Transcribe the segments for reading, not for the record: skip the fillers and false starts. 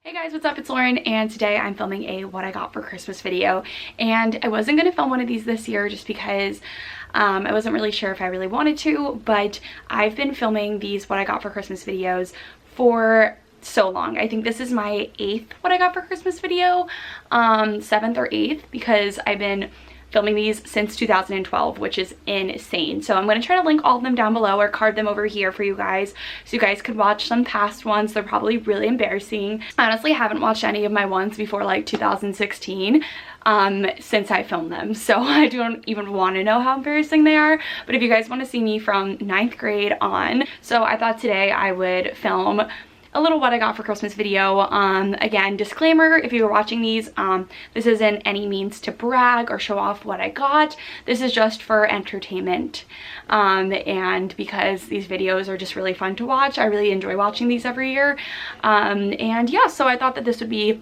Hey guys, what's up? It's Lauren, and today I'm filming a what I got for Christmas video. And I wasn't going to film one of these this year just because I wasn't really sure if I really wanted to, but I've been filming these what I got for Christmas videos for so long. I think this is my 8th what I got for Christmas video, 7th or 8th, because I've been filming these since 2012, which is insane. So I'm going to try to link all of them down below or card them over here for you guys so you guys could watch some past ones. They're probably really embarrassing. I honestly haven't watched any of my ones before like 2016 since I filmed them, so I don't even want to know how embarrassing they are. But if you guys want to see me from 9th grade on, so I thought today I would film a little what I got for Christmas video. Again, disclaimer, if you were watching these, this isn't any means to brag or show off what I got. This is just for entertainment, and because these videos are just really fun to watch. I really enjoy watching these every year, and yeah, so I thought that this would be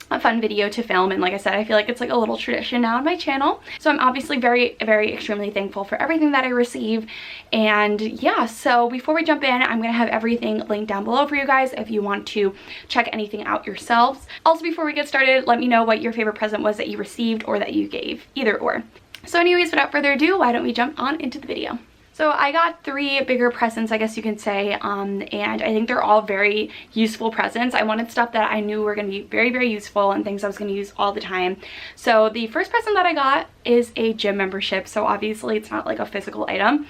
a fun video to film, and like I said, I feel like it's like a little tradition now on my channel. So I'm obviously very extremely thankful for everything that I receive. And yeah, so before we jump in, I'm gonna have everything linked down below for you guys if you want to check anything out yourselves. Also, before we get started, let me know what your favorite present was that you received or that you gave, either or. So anyways, without further ado, why don't we jump on into the video. So I got 3 bigger presents, I guess you can say, and I think they're all very useful presents. I wanted stuff that I knew were going to be very useful and things I was going to use all the time. So the first present that I got is a gym membership. So obviously it's not like a physical item,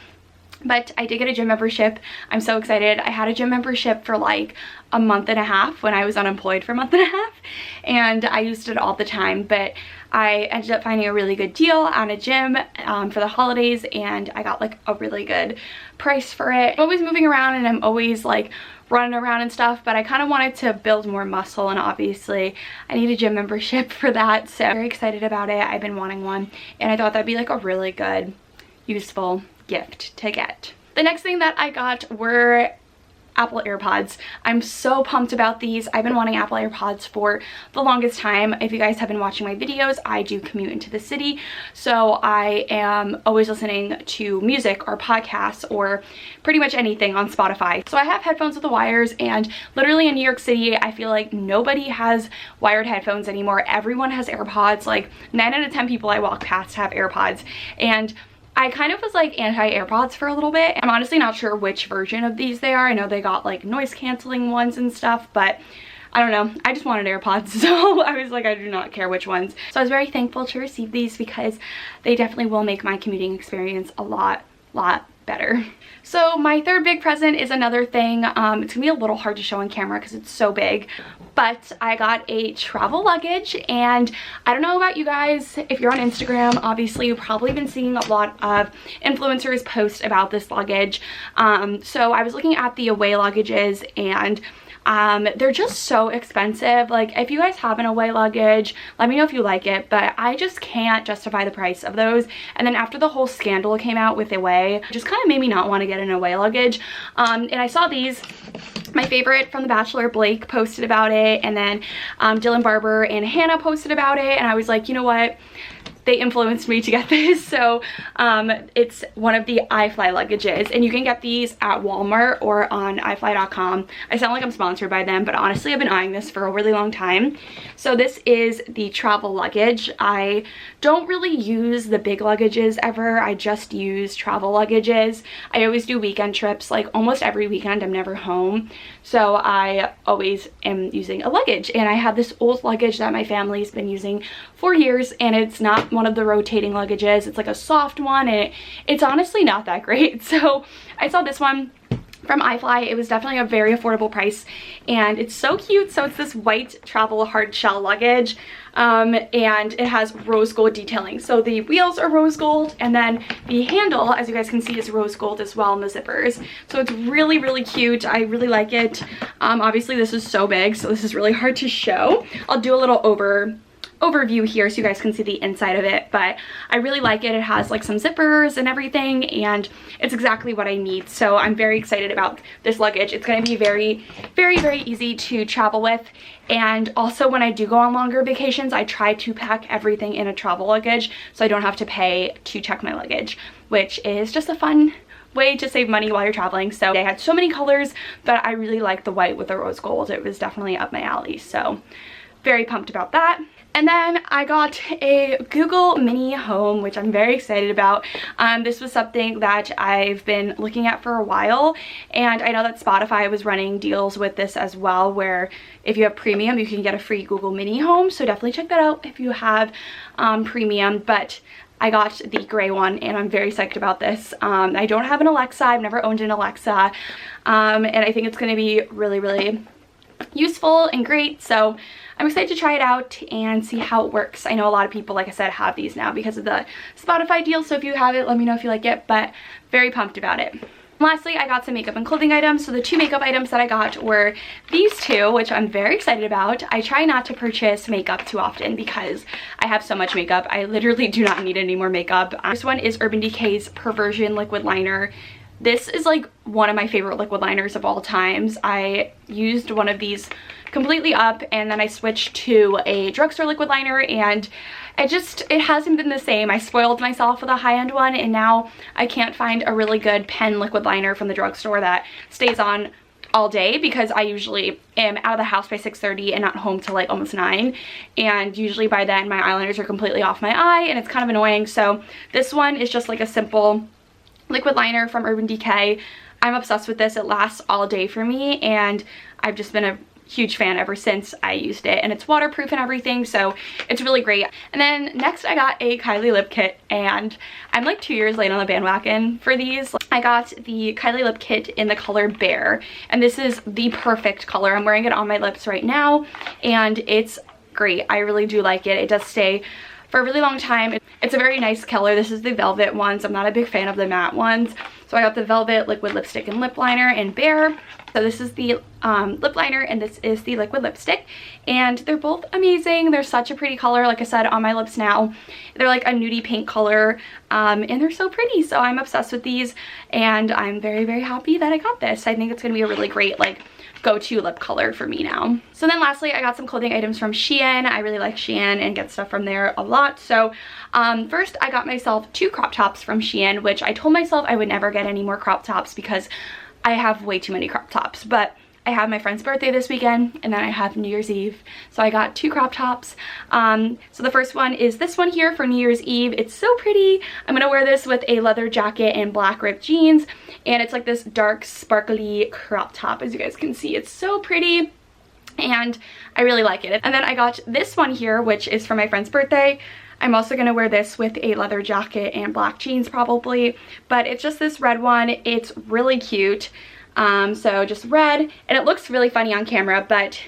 but I did get a gym membership. I'm so excited. I had a gym membership for like a month and a half when I was unemployed for a month and a half, and I used it all the time, but I ended up finding a really good deal at a gym for the holidays, and I got like a really good price for it. I'm always moving around and I'm always like running around and stuff, but I kind of wanted to build more muscle, and obviously I need a gym membership for that, so I'm very excited about it. I've been wanting one, and I thought that'd be like a really good, useful gift to get. The next thing that I got were Apple Earpods. I'm so pumped about these. I've been wanting Apple Earpods for the longest time. If you guys have been watching my videos, I do commute into the city, so I am always listening to music or podcasts or pretty much anything on Spotify. So I have headphones with the wires, and literally in New York City, I feel like nobody has wired headphones anymore. Everyone has AirPods. Like 9 out of 10 people I walk past have AirPods, and I kind of was like anti-AirPods for a little bit. I'm honestly not sure which version of these they are. I know they got like noise canceling ones and stuff, but I don't know. I just wanted AirPods, so I was like, I do not care which ones. So I was very thankful to receive these because they definitely will make my commuting experience a lot better. So my third big present is another thing. It's gonna be a little hard to show on camera because it's so big, but I got a travel luggage, and I don't know about you guys. If you're on Instagram, obviously you've probably been seeing a lot of influencers post about this luggage. So I was looking at the away luggages, and they're just so expensive. Like, if you guys have an away luggage, let me know if you like it, but I just can't justify the price of those. And then after the whole scandal came out with away, it just kind of made me not want to get an away luggage. And I saw these. My favorite from The Bachelor, Blake, posted about it, and then Dylan Barber and Hannah posted about it, and I was like, you know what? They influenced me to get this. So it's one of the iFly luggages, and you can get these at Walmart or on ifly.com. I sound like I'm sponsored by them, but honestly I've been eyeing this for a really long time. So this is the travel luggage. I don't really use the big luggages ever. I just use travel luggages. I always do weekend trips, like almost every weekend. I'm never home, so I always am using a luggage. And I have this old luggage that my family's been using for years, and it's not one of the rotating luggages. It's like a soft one, and it's honestly not that great. So I saw this one from iFly. It was definitely a very affordable price, and it's so cute. So it's this white travel hard shell luggage, and it has rose gold detailing. So the wheels are rose gold, and then the handle, as you guys can see, is rose gold as well in the zippers. So it's really cute. I really like it. Obviously this is so big, so this is really hard to show. I'll do a little overview here so you guys can see the inside of it, but I really like it. It has like some zippers and everything, and it's exactly what I need. So I'm very excited about this luggage. It's going to be very easy to travel with, and also when I do go on longer vacations, I try to pack everything in a travel luggage so I don't have to pay to check my luggage, which is just a fun way to save money while you're traveling. So they had so many colors, but I really liked the white with the rose gold. It was definitely up my alley, so very pumped about that. And then I got a Google Mini Home, which I'm very excited about. This was something that I've been looking at for a while, and I know that Spotify was running deals with this as well, where if you have premium, you can get a free Google Mini Home. So definitely check that out if you have premium. But I got the gray one, and I'm very psyched about this. I don't have an Alexa. I've never owned an Alexa, and I think it's going to be really, really useful and great. So I'm excited to try it out and see how it works. I know a lot of people, like I said, have these now because of the Spotify deal. So if you have it, let me know if you like it, but very pumped about it. Lastly, I got some makeup and clothing items. So the two makeup items that I got were these two, which I'm very excited about. I try not to purchase makeup too often because I have so much makeup. I literally do not need any more makeup. This one is Urban Decay's Perversion Liquid Liner. This is like one of my favorite liquid liners of all times. I used one of these completely up, and then I switched to a drugstore liquid liner, and it hasn't been the same. I spoiled myself with a high-end one, and now I can't find a really good pen liquid liner from the drugstore that stays on all day, because I usually am out of the house by 6:30 and not home till like almost 9, and usually by then my eyeliners are completely off my eye, and it's kind of annoying. So this one is just like a simple liquid liner from Urban Decay. I'm obsessed with this. It lasts all day for me, and I've just been a huge fan ever since I used it, and it's waterproof and everything, so it's really great. And then next I got a Kylie lip kit, and I'm like 2 years late on the bandwagon for these. I got the Kylie lip kit in the color Bear, and this is the perfect color. I'm wearing it on my lips right now, and it's great. I really do like it. It does stay for a really long time. It's a very nice color. This is the velvet ones. I'm not a big fan of the matte ones, so I got the velvet liquid lipstick and lip liner in Bear. So this is the lip liner, and this is the liquid lipstick, and they're both amazing. They're such a pretty color. Like I said, on my lips now, they're like a nudie pink color, and they're so pretty. So I'm obsessed with these, and I'm very, very happy that I got this. I think it's gonna be a really great like go-to lip color for me now. So then lastly, I got some clothing items from Shein. I really like Shein and get stuff from there a lot. So first I got myself 2 crop tops from Shein, which I told myself I would never get any more crop tops because I have way too many crop tops, but I have my friend's birthday this weekend, and then I have New Year's Eve, so I got 2 crop tops. So the first one is this one here for New Year's Eve. It's so pretty. I'm gonna wear this with a leather jacket and black ripped jeans, and it's like this dark sparkly crop top. As you guys can see, it's so pretty, and I really like it. And then I got this one here, which is for my friend's birthday. I'm also going to wear this with a leather jacket and black jeans probably, but it's just this red one. It's really cute. So just red, and it looks really funny on camera, but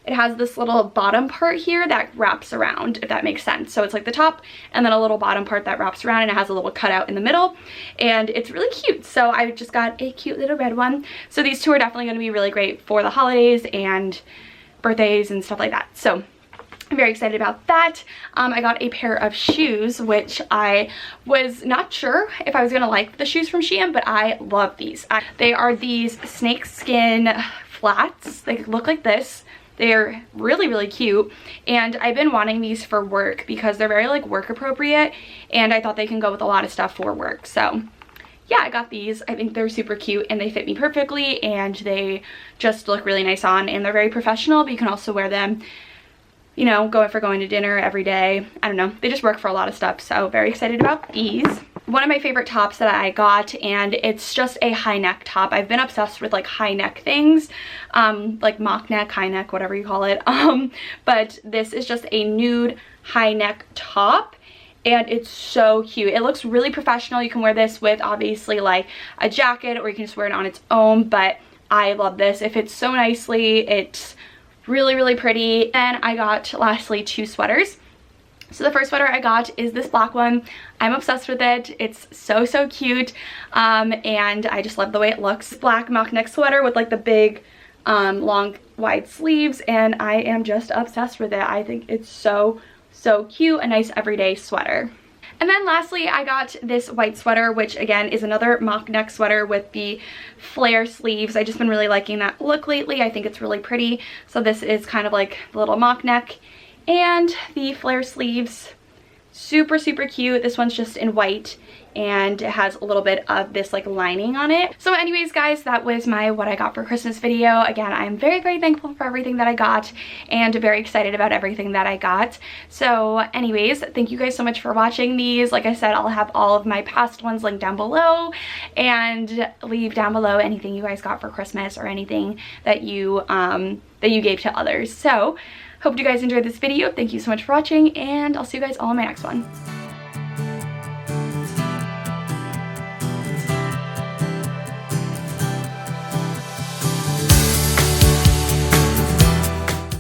it has this little bottom part here that wraps around, if that makes sense. So it's like the top and then a little bottom part that wraps around, and it has a little cutout in the middle, and it's really cute. So I just got a cute little red one. So these two are definitely going to be really great for the holidays and birthdays and stuff like that. So I'm very excited about that. I got a pair of shoes, which I was not sure if I was going to like the shoes from Shein, but I love these. They are these snake skin flats. They look like this. They're really, really cute, and I've been wanting these for work because they're very like work appropriate, and I thought they can go with a lot of stuff for work. So yeah, I got these. I think they're super cute, and they fit me perfectly, and they just look really nice on, and they're very professional, but you can also wear them, you know, going to dinner every day. I don't know, they just work for a lot of stuff, so very excited about these. One of my favorite tops that I got, and it's just a high neck top. I've been obsessed with like high neck things, like mock neck, high neck, whatever you call it. But this is just a nude high neck top, and it's so cute. It looks really professional. You can wear this with obviously like a jacket, or you can just wear it on its own, but I love this. It fits so nicely. It's really, really pretty. And I got lastly 2 sweaters. So the first sweater I got is this black one. I'm obsessed with it. It's so, so cute, and I just love the way it looks. Black mock neck sweater with like the big long wide sleeves, and I am just obsessed with it. I think it's so, so cute. A nice everyday sweater. And then lastly, I got this white sweater, which again is another mock neck sweater with the flare sleeves. I've just been really liking that look lately. I think it's really pretty. So this is kind of like the little mock neck, and the flare sleeves, super, super cute. This one's just in white, and it has a little bit of this like lining on it. So anyways guys, that was my what I got for Christmas video. Again, I'm very, very thankful for everything that I got and very excited about everything that I got. So anyways, thank you guys so much for watching these. Like I said, I'll have all of my past ones linked down below, and leave down below anything you guys got for Christmas or anything that you gave to others. So hope you guys enjoyed this video. Thank you so much for watching, and I'll see you guys all in my next one.